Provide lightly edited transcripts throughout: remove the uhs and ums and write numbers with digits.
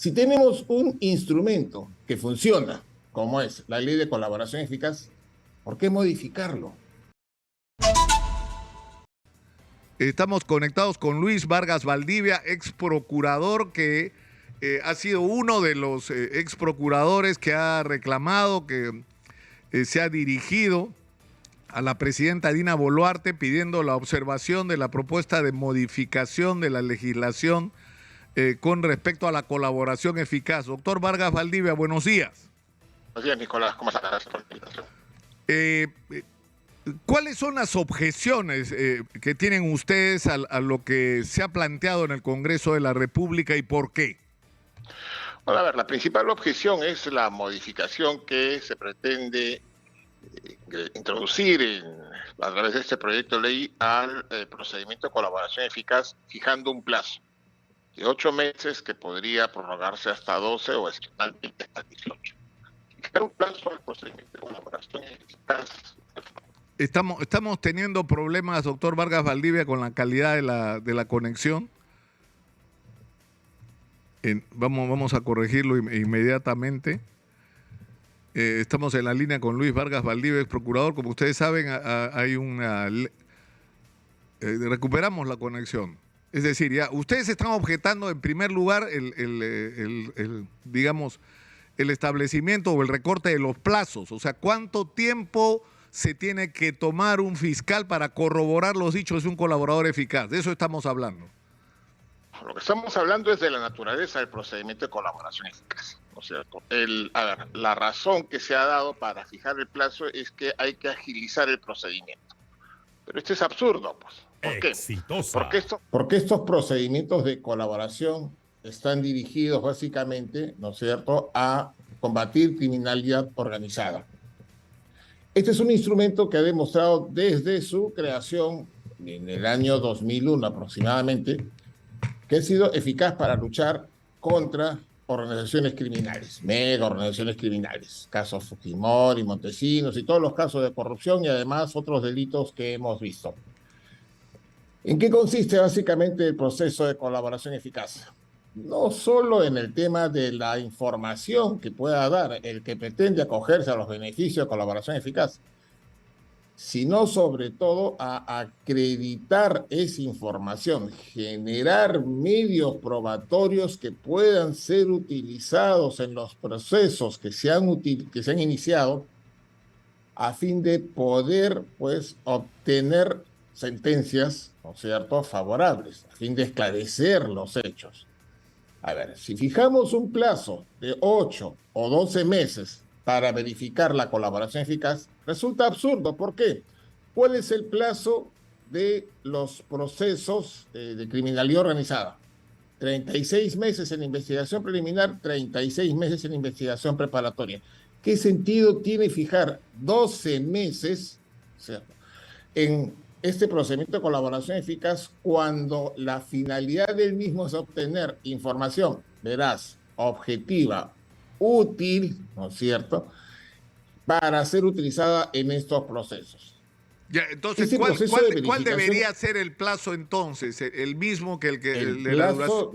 Si tenemos un instrumento que funciona, como es la ley de colaboración eficaz, ¿por qué modificarlo? Estamos conectados con Luis Vargas Valdivia, ex procurador que ha sido uno de los ex procuradores que ha reclamado, que se ha dirigido a la presidenta Dina Boluarte pidiendo la observación de la propuesta de modificación de la legislación con respecto a la colaboración eficaz. Doctor Vargas Valdivia, buenos días. Buenos días, Nicolás. ¿Cómo estás? ¿Cuáles son las objeciones que tienen ustedes a lo que se ha planteado en el Congreso de la República y por qué? Bueno, a ver, la principal objeción es la modificación que se pretende introducir a través de este proyecto de ley al procedimiento de colaboración eficaz, fijando un plazo de 8 meses que podría prorrogarse hasta 12 o excepcionalmente hasta 18. Fijar un plazo al procedimiento de colaboración eficaz. Estamos teniendo problemas, doctor Vargas Valdivia, con la calidad de la conexión. Vamos a corregirlo inmediatamente. Estamos en la línea con Luis Vargas Valdivia, ex procurador. Como ustedes saben, hay recuperamos la conexión. Es decir, ya ustedes están objetando en primer lugar digamos, el establecimiento o el recorte de los plazos. O sea, ¿cuánto tiempo se tiene que tomar un fiscal para corroborar los dichos de un colaborador eficaz? De eso estamos hablando. Lo que estamos hablando es de la naturaleza del procedimiento de colaboración eficaz, ¿no es cierto? La razón que se ha dado para fijar el plazo es que hay que agilizar el procedimiento. Pero esto es absurdo, pues. ¿Por qué? Exitosa. Porque estos procedimientos de colaboración están dirigidos básicamente, ¿no es cierto?, a combatir criminalidad organizada. Este es un instrumento que ha demostrado desde su creación en el año 2001 aproximadamente, que ha sido eficaz para luchar contra organizaciones criminales, mega organizaciones criminales, casos Fujimori, Montesinos y todos los casos de corrupción y además otros delitos que hemos visto. ¿En qué consiste básicamente el proceso de colaboración eficaz? No solo en el tema de la información que pueda dar el que pretende acogerse a los beneficios de colaboración eficaz, sino sobre todo a acreditar esa información, generar medios probatorios que puedan ser utilizados en los procesos que se han iniciado a fin de poder, pues, obtener sentencias, ¿no es cierto?, favorables, a fin de esclarecer los hechos. A ver, si fijamos un plazo de 8 o 12 meses para verificar la colaboración eficaz, resulta absurdo. ¿Por qué? ¿Cuál es el plazo de los procesos de criminalidad organizada? 36 meses en investigación preliminar, 36 meses en investigación preparatoria. ¿Qué sentido tiene fijar 12 meses, ¿cierto?, en este procedimiento de colaboración eficaz cuando la finalidad del mismo es obtener información veraz, objetiva, útil, ¿no es cierto?, para ser utilizada en estos procesos? Ya, entonces, ¿cuál debería ser el plazo entonces? ¿El mismo que el de la duración?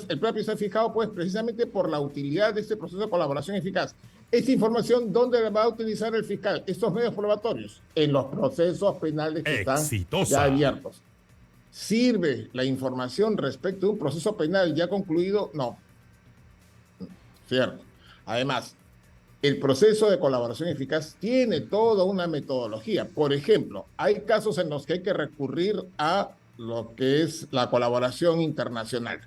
El propio se ha fijado pues precisamente por la utilidad de este proceso de colaboración eficaz. Esta información, ¿dónde la va a utilizar el fiscal? Estos medios probatorios, en los procesos penales que están ya abiertos. ¿Sirve la información respecto de un proceso penal ya concluido? No. Cierto. Además, el proceso de colaboración eficaz tiene toda una metodología. Por ejemplo, hay casos en los que hay que recurrir a lo que es la colaboración internacional.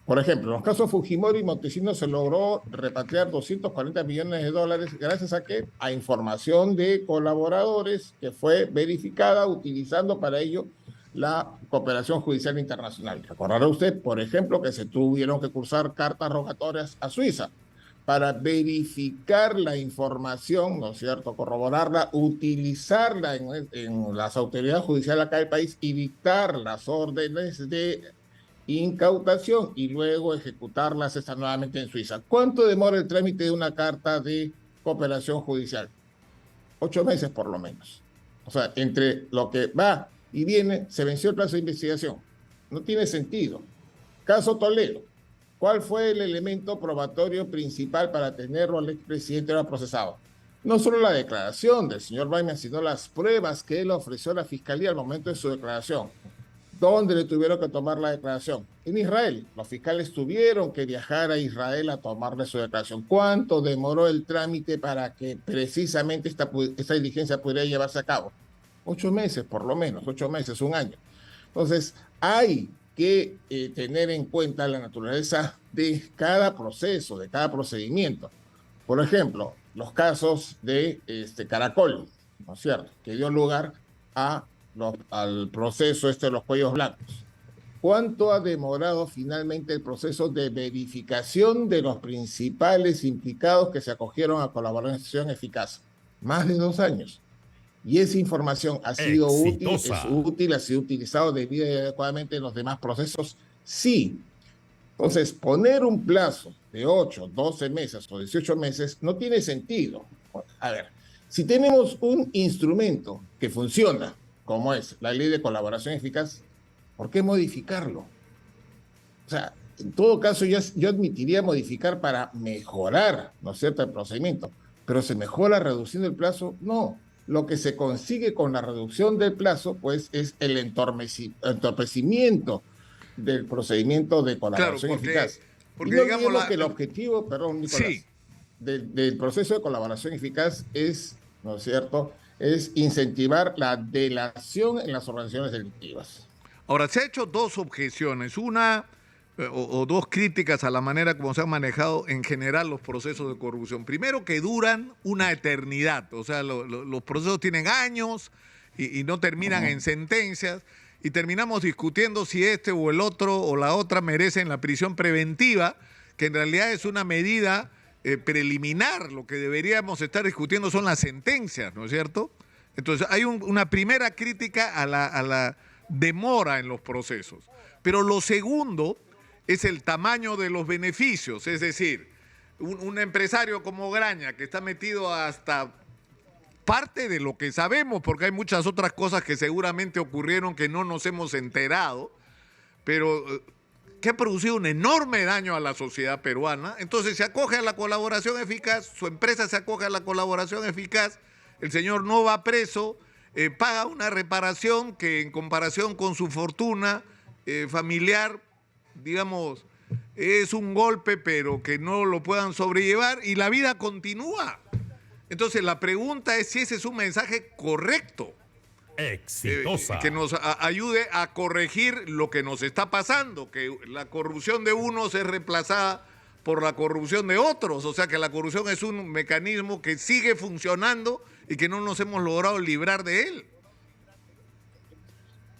Por ejemplo, en los casos Fujimori y Montesinos se logró repatriar $240 millones gracias a ¿qué? A información de colaboradores que fue verificada utilizando para ello la cooperación judicial internacional. Recordará usted, por ejemplo, que se tuvieron que cursar cartas rogatorias a Suiza para verificar la información, ¿no es cierto?, corroborarla, utilizarla en las autoridades judiciales acá del país y dictar las órdenes de incautación y luego ejecutarlas nuevamente en Suiza. ¿Cuánto demora el trámite de una carta de cooperación judicial? 8 meses por lo menos. O sea, entre lo que va y viene, se venció el plazo de investigación. No tiene sentido. Caso Toledo. ¿Cuál fue el elemento probatorio principal para tenerlo al expresidente ahora procesado? No solo la declaración del señor Baima, sino las pruebas que él ofreció a la fiscalía al momento de su declaración. ¿Dónde le tuvieron que tomar la declaración? En Israel. Los fiscales tuvieron que viajar a Israel a tomarle su declaración. ¿Cuánto demoró el trámite para que precisamente esta diligencia pudiera llevarse a cabo? 8 meses, por lo menos, 8 meses, un año. Entonces, hay que tener en cuenta la naturaleza de cada proceso, de cada procedimiento. Por ejemplo, los casos de Caracol, ¿no es cierto?, que dio lugar al proceso de los cuellos blancos. ¿Cuánto ha demorado finalmente el proceso de verificación de los principales implicados que se acogieron a colaboración eficaz? Más de 2 años. Y esa información ha sido útil, ha sido utilizado debida y adecuadamente en los demás procesos. Sí. Entonces, poner un plazo de 8, 12 meses o 18 meses no tiene sentido. A ver, si tenemos un instrumento que funciona, como es la ley de colaboración eficaz, ¿por qué modificarlo? O sea, en todo caso, yo admitiría modificar para mejorar, ¿no es cierto?, el procedimiento. Pero ¿se mejora reduciendo el plazo? No. Lo que se consigue con la reducción del plazo, pues, es el entorpecimiento del procedimiento de colaboración eficaz. Y no olvidemos que el objetivo, perdón, Nicolás, sí, del proceso de colaboración eficaz es, ¿no es cierto?, es incentivar la delación en las organizaciones delictivas. Ahora, se ha hecho 2 objeciones. Una o 2 críticas a la manera como se han manejado en general los procesos de corrupción. Primero, que duran una eternidad. O sea, los procesos tienen años y no terminan en sentencias. Y terminamos discutiendo si este o el otro o la otra merecen la prisión preventiva, que en realidad es una medida preliminar. Lo que deberíamos estar discutiendo son las sentencias, ¿no es cierto? Entonces, hay una primera crítica a la demora en los procesos. Pero lo segundo es el tamaño de los beneficios. Es decir, un empresario como Graña, que está metido hasta parte de lo que sabemos, porque hay muchas otras cosas que seguramente ocurrieron que no nos hemos enterado, pero que ha producido un enorme daño a la sociedad peruana. Entonces se acoge a la colaboración eficaz, su empresa se acoge a la colaboración eficaz, el señor no va preso, paga una reparación que en comparación con su fortuna familiar, digamos, es un golpe, pero que no lo puedan sobrellevar y la vida continúa. Entonces la pregunta es si ese es un mensaje correcto. Exitosa. Que nos ayude a corregir lo que nos está pasando, que la corrupción de unos es reemplazada por la corrupción de otros. O sea que la corrupción es un mecanismo que sigue funcionando y que no nos hemos logrado librar de él.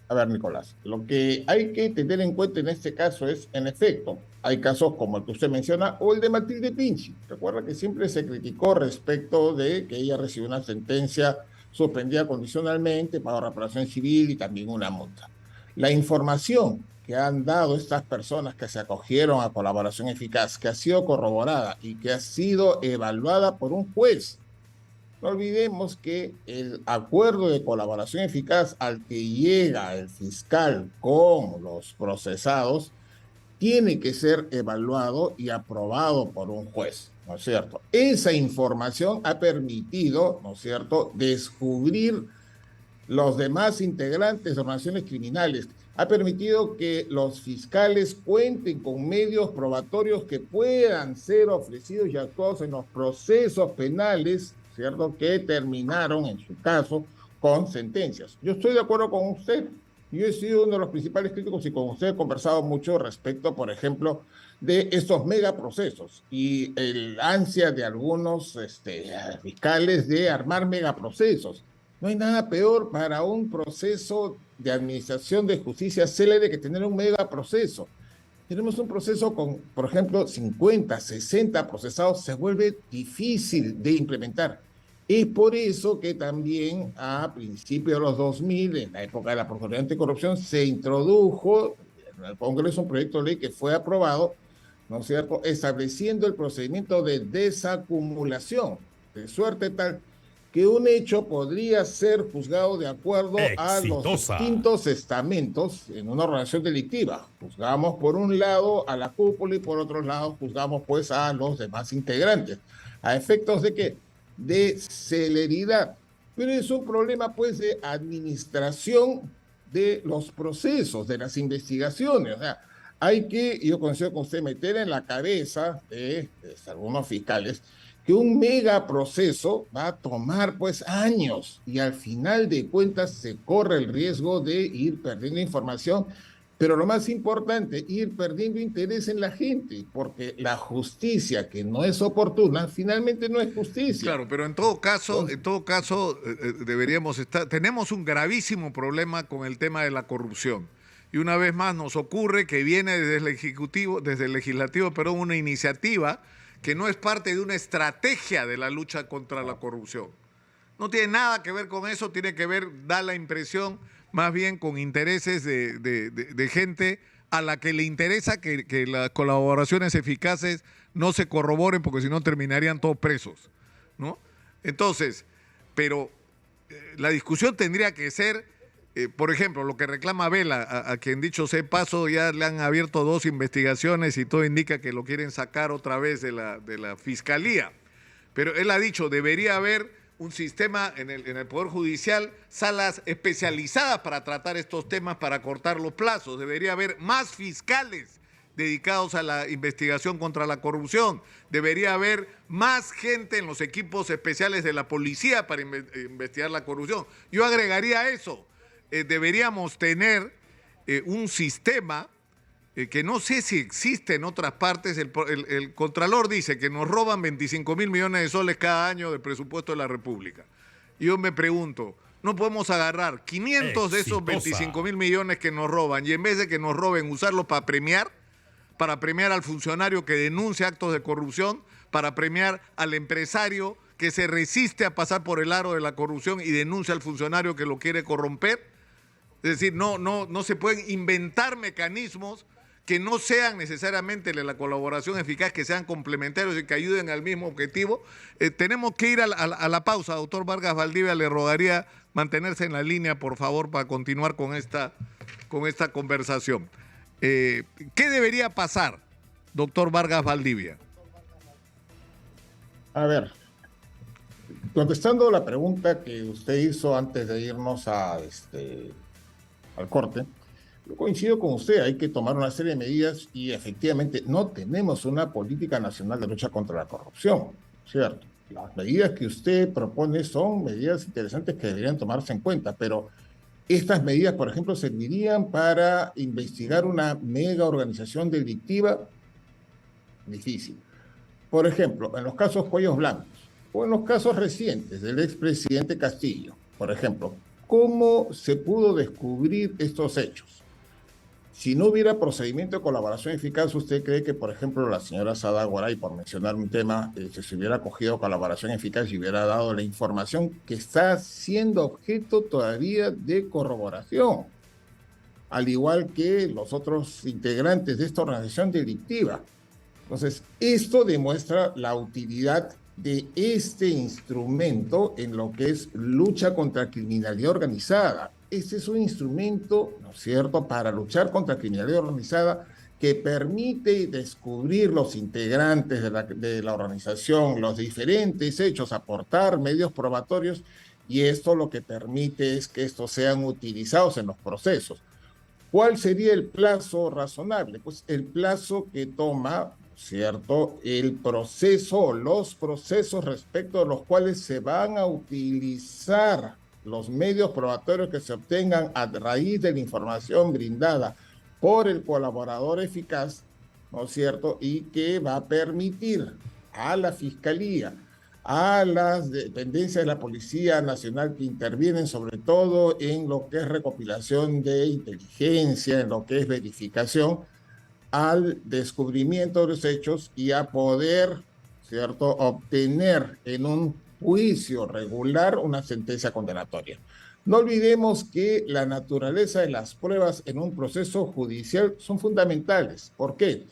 A ver, Nicolás, lo que hay que tener en cuenta en este caso es, en efecto, hay casos como el que usted menciona o el de Matilde Pinchi. Recuerda que siempre se criticó respecto de que ella recibió una sentencia suspendida condicionalmente, pagó reparación civil y también una multa. La información que han dado estas personas que se acogieron a colaboración eficaz, que ha sido corroborada y que ha sido evaluada por un juez. No olvidemos que el acuerdo de colaboración eficaz al que llega el fiscal con los procesados tiene que ser evaluado y aprobado por un juez, ¿no es cierto? Esa información ha permitido, ¿no es cierto?, descubrir los demás integrantes de organizaciones criminales. Ha permitido que los fiscales cuenten con medios probatorios que puedan ser ofrecidos y actuados en los procesos penales, ¿cierto?, que terminaron, en su caso, con sentencias. Yo estoy de acuerdo con usted. Yo he sido uno de los principales críticos y con usted he conversado mucho respecto, por ejemplo, de estos megaprocesos y el ansia de algunos fiscales de armar megaprocesos. No hay nada peor para un proceso de administración de justicia célebre que tener un megaproceso. Tenemos un proceso con, por ejemplo, 50, 60 procesados, se vuelve difícil de implementar. Es por eso que también a principios de los 2000, en la época de la Procuraduría Anticorrupción, se introdujo en el Congreso un proyecto de ley que fue aprobado, ¿no es cierto?, estableciendo el procedimiento de desacumulación, de suerte tal que un hecho podría ser juzgado de acuerdo a los Exitosa. distintos estamentos en una organización delictiva. Juzgamos por un lado a la cúpula y por otro lado juzgamos pues a los demás integrantes. ¿A efectos de qué? De celeridad. Pero es un problema pues de administración de los procesos, de las investigaciones. O sea, hay que, yo considero con usted, meter en la cabeza de algunos fiscales que un megaproceso va a tomar pues años y al final de cuentas se corre el riesgo de ir perdiendo información, pero lo más importante, ir perdiendo interés en la gente, porque la justicia que no es oportuna finalmente no es justicia. Claro, pero en todo caso, deberíamos estar, tenemos un gravísimo problema con el tema de la corrupción. Y una vez más nos ocurre que viene desde el Ejecutivo, desde el Legislativo, perdón, una iniciativa que no es parte de una estrategia de la lucha contra la corrupción. No tiene nada que ver con eso, tiene que ver, da la impresión, más bien con intereses de gente a la que le interesa que las colaboraciones eficaces no se corroboren, porque si no terminarían todos presos, ¿no? Entonces, pero la discusión tendría que ser, por ejemplo, lo que reclama Vela, a quien dicho sea paso, ya le han abierto 2 investigaciones y todo indica que lo quieren sacar otra vez de la fiscalía. Pero él ha dicho, debería haber un sistema en el Poder Judicial, salas especializadas para tratar estos temas, para cortar los plazos. Debería haber más fiscales dedicados a la investigación contra la corrupción. Debería haber más gente en los equipos especiales de la policía para investigar la corrupción. Yo agregaría a eso. Deberíamos tener un sistema que no sé si existe en otras partes. El Contralor dice que nos roban 25.000 millones de soles cada año del presupuesto de la República. Y yo me pregunto, ¿no podemos agarrar 500 de esos 25.000 millones que nos roban y en vez de que nos roben, usarlos para premiar al funcionario que denuncia actos de corrupción, para premiar al empresario que se resiste a pasar por el aro de la corrupción y denuncia al funcionario que lo quiere corromper? Es decir, no se pueden inventar mecanismos que no sean necesariamente de la colaboración eficaz, que sean complementarios y que ayuden al mismo objetivo. Tenemos que ir a la pausa. Doctor Vargas Valdivia, le rogaría mantenerse en la línea, por favor, para continuar con esta conversación. ¿Qué debería pasar, doctor Vargas Valdivia? A ver, contestando la pregunta que usted hizo antes de irnos al corte, yo coincido con usted, hay que tomar una serie de medidas y efectivamente no tenemos una política nacional de lucha contra la corrupción, ¿cierto? Las medidas que usted propone son medidas interesantes que deberían tomarse en cuenta, pero estas medidas, por ejemplo, servirían para investigar una mega organización delictiva. Difícil. Por ejemplo, en los casos Cuellos Blancos o en los casos recientes del expresidente Castillo, por ejemplo, ¿cómo se pudo descubrir estos hechos? Si no hubiera procedimiento de colaboración eficaz, ¿usted cree que, por ejemplo, la señora Sada Guaray, por mencionar un tema, se hubiera cogido colaboración eficaz y hubiera dado la información que está siendo objeto todavía de corroboración? Al igual que los otros integrantes de esta organización delictiva. Entonces, esto demuestra la utilidad de este instrumento en lo que es lucha contra criminalidad organizada. Este es un instrumento, ¿no es cierto?, para luchar contra criminalidad organizada que permite descubrir los integrantes de la organización, los diferentes hechos, aportar medios probatorios, y esto lo que permite es que estos sean utilizados en los procesos. ¿Cuál sería el plazo razonable? Pues el plazo que toma, ¿cierto?, el proceso, los procesos respecto a los cuales se van a utilizar los medios probatorios que se obtengan a raíz de la información brindada por el colaborador eficaz, ¿no es cierto?, y que va a permitir a la Fiscalía, a las dependencias de la Policía Nacional que intervienen sobre todo en lo que es recopilación de inteligencia, en lo que es verificación, al descubrimiento de los hechos y a poder, ¿cierto?, obtener en un juicio regular una sentencia condenatoria. No olvidemos que la naturaleza de las pruebas en un proceso judicial son fundamentales. ¿Por qué?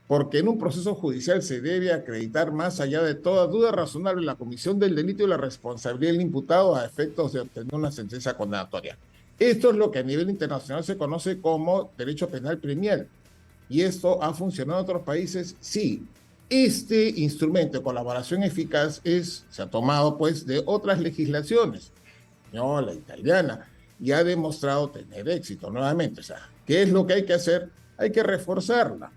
porque en un proceso judicial se debe acreditar más allá de toda duda razonable la comisión del delito y la responsabilidad del imputado a efectos de obtener una sentencia condenatoria. Esto es lo que a nivel internacional se conoce como derecho penal premial. ¿Y esto ha funcionado en otros países? Sí. Este instrumento de colaboración eficaz se ha tomado pues de otras legislaciones, no la italiana, y ha demostrado tener éxito nuevamente. O sea, ¿qué es lo que hay que hacer? Hay que reforzarla.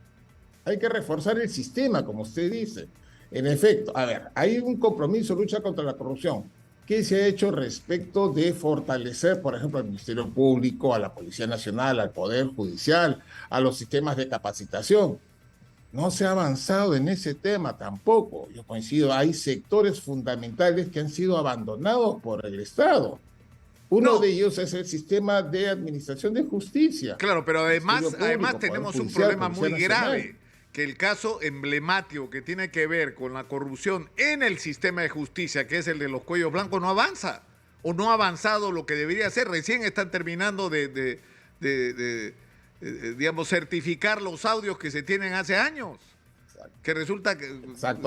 Hay que reforzar el sistema, como usted dice. En efecto, a ver, hay un compromiso, lucha contra la corrupción. ¿Qué se ha hecho respecto de fortalecer, por ejemplo, al Ministerio Público, a la Policía Nacional, al Poder Judicial, a los sistemas de capacitación? No se ha avanzado en ese tema tampoco. Yo coincido, hay sectores fundamentales que han sido abandonados por el Estado. Uno de ellos es el sistema de administración de justicia. Claro, pero además tenemos un problema muy grave. Nacional. Que el caso emblemático que tiene que ver con la corrupción en el sistema de justicia, que es el de los cuellos blancos, no avanza o no ha avanzado lo que debería ser. Recién están terminando digamos, certificar los audios que se tienen hace años. Exacto. Que resulta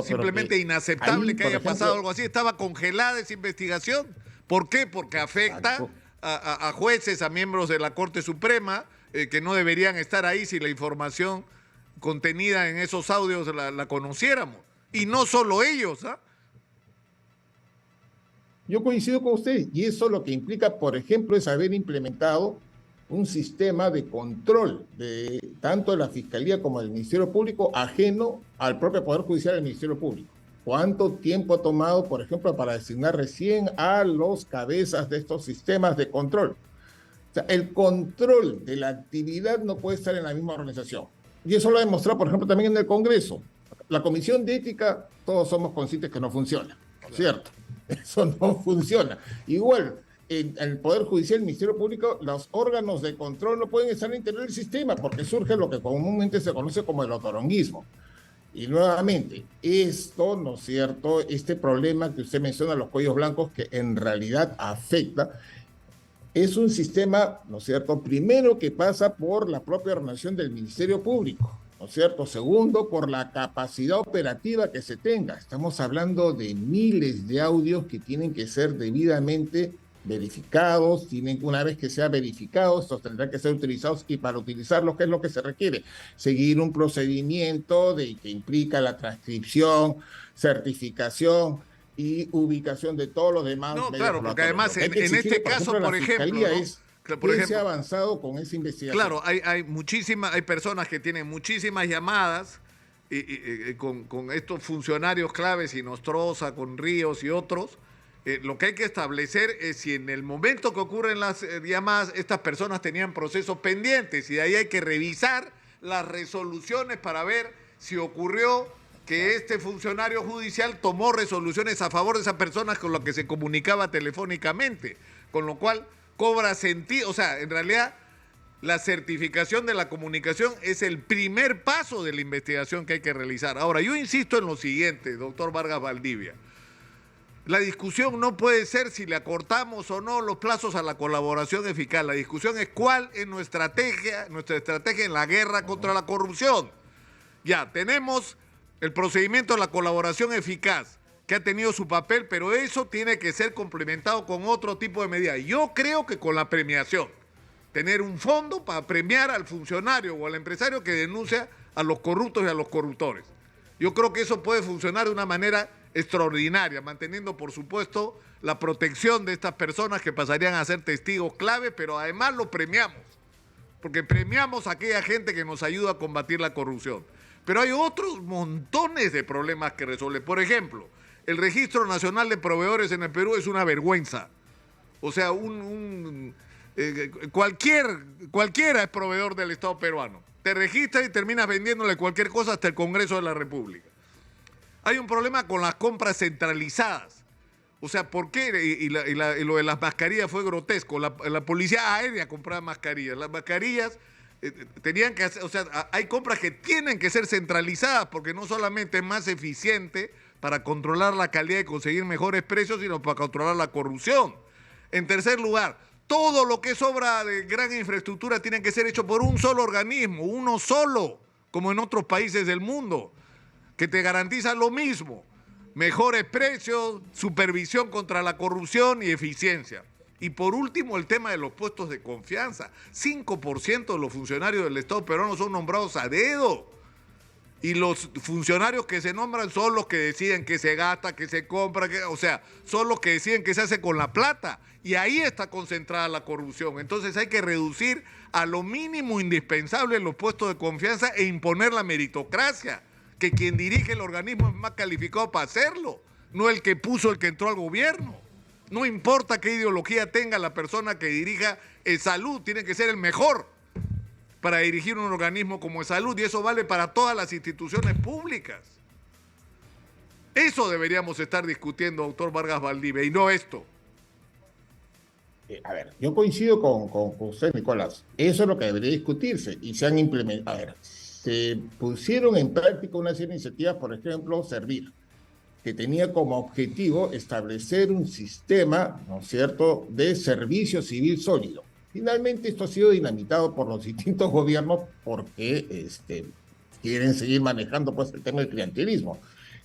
simplemente inaceptable ahí, que haya pasado algo así. Estaba congelada esa investigación. ¿Por qué? Porque afecta a jueces, a miembros de la Corte Suprema, que no deberían estar ahí si la información contenida en esos audios la conociéramos. Y no solo ellos, ¿ah? Yo coincido con usted, y eso lo que implica, por ejemplo, es haber implementado un sistema de control de tanto de la Fiscalía como del Ministerio Público ajeno al propio Poder Judicial del Ministerio Público. ¿Cuánto tiempo ha tomado, por ejemplo, para designar recién a los cabezas de estos sistemas de control? O sea, el control de la actividad no puede estar en la misma organización. Y eso lo ha demostrado, por ejemplo, también en el Congreso. La Comisión de Ética, todos somos conscientes que no funciona, ¿no es cierto? Eso no funciona. Igual, en el Poder Judicial, el Ministerio Público, los órganos de control no pueden estar en el interior del sistema porque surge lo que comúnmente se conoce como el otoronguismo. Y nuevamente, esto, ¿no es cierto?, este problema que usted menciona, los cuellos blancos, que en realidad afecta, es un sistema, ¿no es cierto?, primero que pasa por la propia organización del Ministerio Público, ¿no es cierto? Segundo, por la capacidad operativa que se tenga. Estamos hablando de miles de audios que tienen que ser debidamente verificados, una vez que sea verificado, estos tendrán que ser utilizados, y para utilizarlos, ¿qué es lo que se requiere? Seguir un procedimiento que implica la transcripción, certificación y ubicación de todos los demás. No, claro, porque además en este caso, por ejemplo, ¿no? Se ha avanzado con esa investigación. Claro, hay personas que tienen muchísimas llamadas con estos funcionarios claves, Inostroza, con Ríos y otros. Lo que hay que establecer es si en el momento que ocurren las llamadas, estas personas tenían procesos pendientes, y de ahí hay que revisar las resoluciones para ver si ocurrió que este funcionario judicial tomó resoluciones a favor de esas personas con las que se comunicaba telefónicamente, con lo cual cobra sentido. O sea, en realidad la certificación de la comunicación es el primer paso de la investigación que hay que realizar. Ahora, yo insisto en lo siguiente, doctor Vargas Valdivia. La discusión no puede ser si le acortamos o no los plazos a la colaboración eficaz. La discusión es cuál es nuestra estrategia en la guerra contra la corrupción. Ya, tenemos el procedimiento de la colaboración eficaz, que ha tenido su papel, pero eso tiene que ser complementado con otro tipo de medidas. Yo creo que con la premiación, tener un fondo para premiar al funcionario o al empresario que denuncia a los corruptos y a los corruptores. Yo creo que eso puede funcionar de una manera extraordinaria, manteniendo, por supuesto, la protección de estas personas que pasarían a ser testigos clave, pero además lo premiamos, porque premiamos a aquella gente que nos ayuda a combatir la corrupción. Pero hay otros montones de problemas que resolver. Por ejemplo, el Registro Nacional de Proveedores en el Perú es una vergüenza. O sea, cualquiera es proveedor del Estado peruano. Te registras y terminas vendiéndole cualquier cosa hasta el Congreso de la República. Hay un problema con las compras centralizadas. O sea, ¿por qué? Y lo de las mascarillas fue grotesco. La policía aérea compraba mascarillas. Las mascarillas tenían que hacer, o sea, hay compras que tienen que ser centralizadas porque no solamente es más eficiente para controlar la calidad y conseguir mejores precios, sino para controlar la corrupción. En tercer lugar, todo lo que es obra de gran infraestructura tiene que ser hecho por un solo organismo, uno solo, como en otros países del mundo, que te garantizan lo mismo: mejores precios, supervisión contra la corrupción y eficiencia. Y por último, el tema de los puestos de confianza. 5% de los funcionarios del Estado peruano son nombrados a dedo. Y los funcionarios que se nombran son los que deciden qué se gasta, qué se compra, o sea, son los que deciden qué se hace con la plata. Y ahí está concentrada la corrupción. Entonces hay que reducir a lo mínimo indispensable los puestos de confianza e imponer la meritocracia, que quien dirige el organismo es más calificado para hacerlo, no el que puso, el que entró al gobierno. No importa qué ideología tenga la persona que dirija salud, tiene que ser el mejor para dirigir un organismo como salud, y eso vale para todas las instituciones públicas. Eso deberíamos estar discutiendo, doctor Vargas Valdivia, y no esto. A ver, yo coincido con usted, Nicolás. Eso es lo que debería discutirse y se han implementado. A ver, se pusieron en práctica una serie de iniciativas, por ejemplo, Servir, que tenía como objetivo establecer un sistema, ¿no es cierto?, de servicio civil sólido. Finalmente esto ha sido dinamitado por los distintos gobiernos porque quieren seguir manejando pues el tema del clientelismo.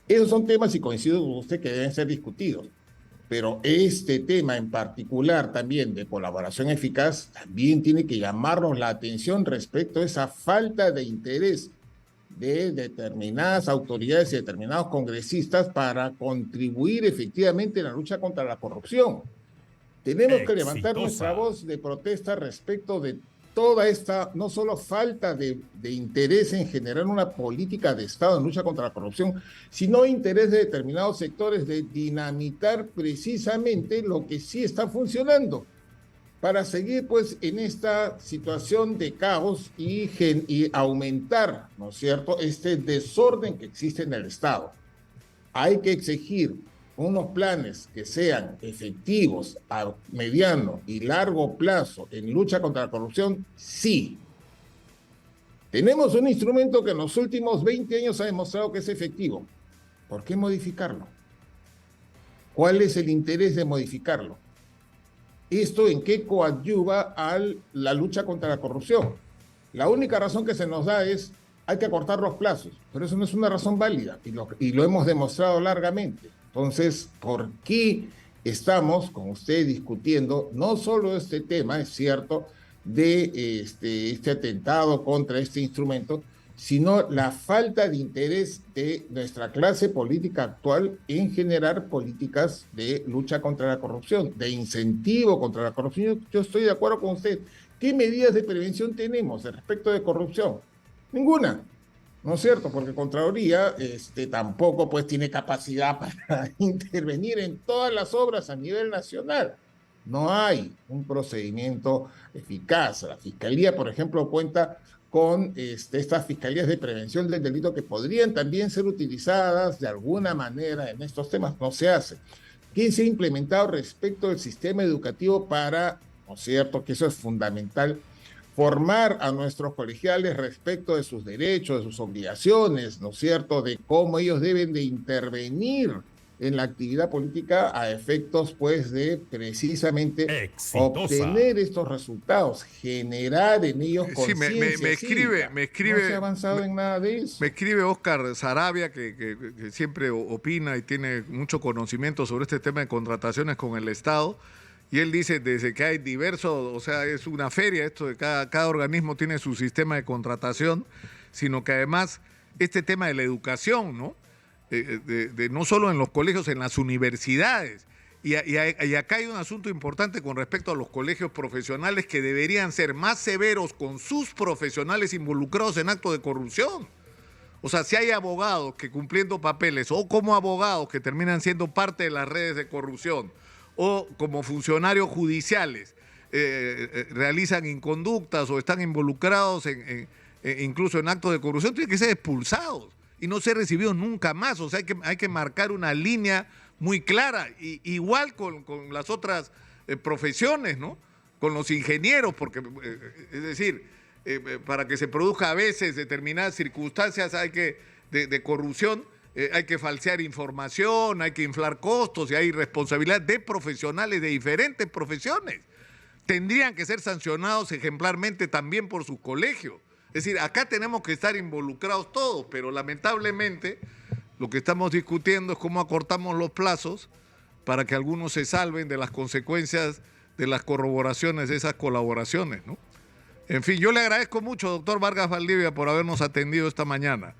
Esos son temas, y coincido con usted, que deben ser discutidos. Pero este tema en particular también de colaboración eficaz también tiene que llamarnos la atención respecto a esa falta de interés de determinadas autoridades y determinados congresistas para contribuir efectivamente en la lucha contra la corrupción. Tenemos que levantar nuestra voz de protesta respecto de toda esta, no solo falta de interés en generar una política de Estado en lucha contra la corrupción, sino interés de determinados sectores de dinamitar precisamente lo que sí está funcionando, para seguir pues en esta situación de caos y aumentar, ¿no es cierto?, este desorden que existe en el Estado. Hay que exigir unos planes que sean efectivos a mediano y largo plazo en lucha contra la corrupción, sí. Tenemos un instrumento que en los últimos 20 años ha demostrado que es efectivo. ¿Por qué modificarlo? ¿Cuál es el interés de modificarlo? ¿Esto en qué coadyuva a la lucha contra la corrupción? La única razón que se nos da es hay que acortar los plazos, pero eso no es una razón válida y lo hemos demostrado largamente. Entonces, ¿por qué estamos con usted discutiendo no solo este tema, es cierto, de este atentado contra este instrumento, sino la falta de interés de nuestra clase política actual en generar políticas de lucha contra la corrupción, de incentivo contra la corrupción? Yo estoy de acuerdo con usted. ¿Qué medidas de prevención tenemos respecto de corrupción? Ninguna, ¿no es cierto? Porque Contraloría tampoco pues tiene capacidad para intervenir en todas las obras a nivel nacional. No hay un procedimiento eficaz. La Fiscalía, por ejemplo, cuenta con estas fiscalías de prevención del delito que podrían también ser utilizadas de alguna manera en estos temas. No se hace. ¿Qué se ha implementado respecto del sistema educativo para, ¿no es cierto?, que eso es fundamental, formar a nuestros colegiales respecto de sus derechos, de sus obligaciones, ¿no es cierto?, de cómo ellos deben de intervenir en la actividad política a efectos, pues, de precisamente obtener estos resultados, generar en ellos conciencia. Me escribe. No se ha avanzado en nada de eso. Me escribe Óscar Sarabia, que siempre opina y tiene mucho conocimiento sobre este tema de contrataciones con el Estado. Y él dice, desde que hay diversos, o sea, es una feria esto de cada organismo tiene su sistema de contratación, sino que además este tema de la educación, ¿no? No solo en los colegios, en las universidades. Y acá hay un asunto importante con respecto a los colegios profesionales que deberían ser más severos con sus profesionales involucrados en actos de corrupción. O sea, si hay abogados que cumpliendo papeles o como abogados que terminan siendo parte de las redes de corrupción o como funcionarios judiciales realizan inconductas o están involucrados incluso en actos de corrupción, tienen que ser expulsados y no ser recibidos nunca más. O sea, hay que marcar una línea muy clara, igual con las otras profesiones, ¿no? Con los ingenieros, porque, es decir, para que se produzca a veces determinadas circunstancias de corrupción, hay que falsear información, hay que inflar costos y hay responsabilidad de profesionales de diferentes profesiones. Tendrían que ser sancionados ejemplarmente también por sus colegios. Es decir, acá tenemos que estar involucrados todos, pero lamentablemente lo que estamos discutiendo es cómo acortamos los plazos para que algunos se salven de las consecuencias de las corroboraciones de esas colaboraciones, ¿no? En fin, yo le agradezco mucho, doctor Vargas Valdivia, por habernos atendido esta mañana.